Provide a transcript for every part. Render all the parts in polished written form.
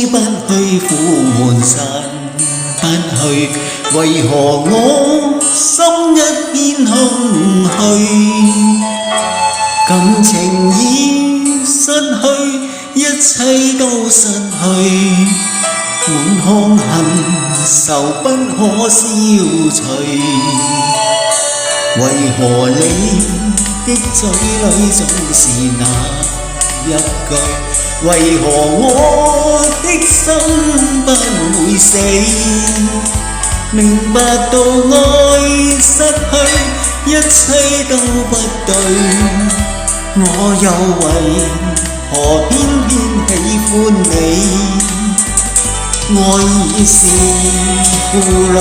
不去，苦悶散不去，為何我心一片空虛？感情已失去，一切都失去，滿腔恨愁不可消除。為何你的嘴裏總是那一句？為何我的心不會死？明白到愛失去，一切都不對，我又為何偏偏喜歡你？愛已是負累，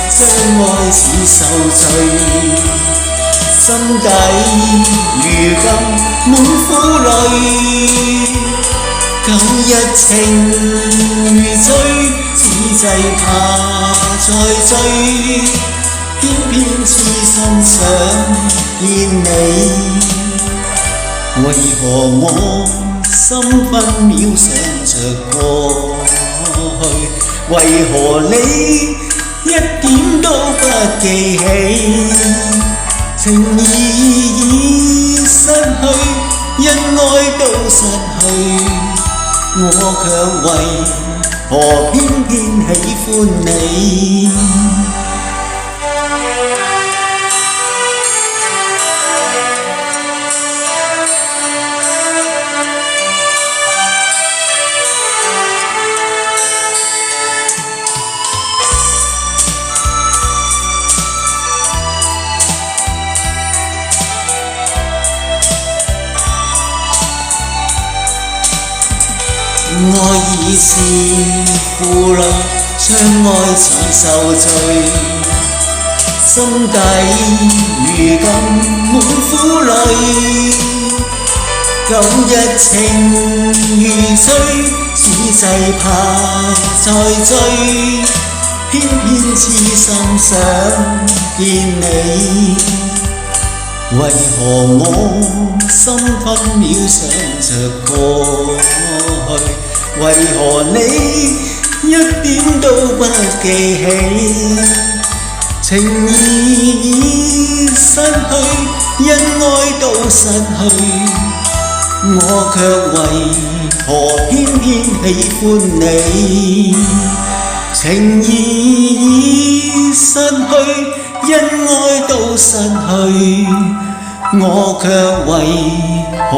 相愛似受罪，心底如今滿苦淚。舊日情如醉，只懼怕再追，偏偏痴心想見你。為何我心分秒想着過去？為何你一點都不記起？情義已失去，因愛都失去，我卻為何偏偏喜歡你？愛已是負累，相愛似受罪，心底如今滿苦淚。舊日情如醉，只懼怕再追，偏偏痴心想見你。為何我心分秒想着過去？為何你一點都不記起？情義已失去，因愛都失去，我卻為何偏偏喜歡你？情義已失去，因愛都失去，我卻為何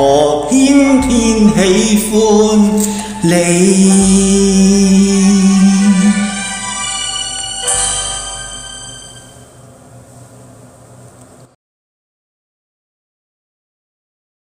偏偏喜歡你？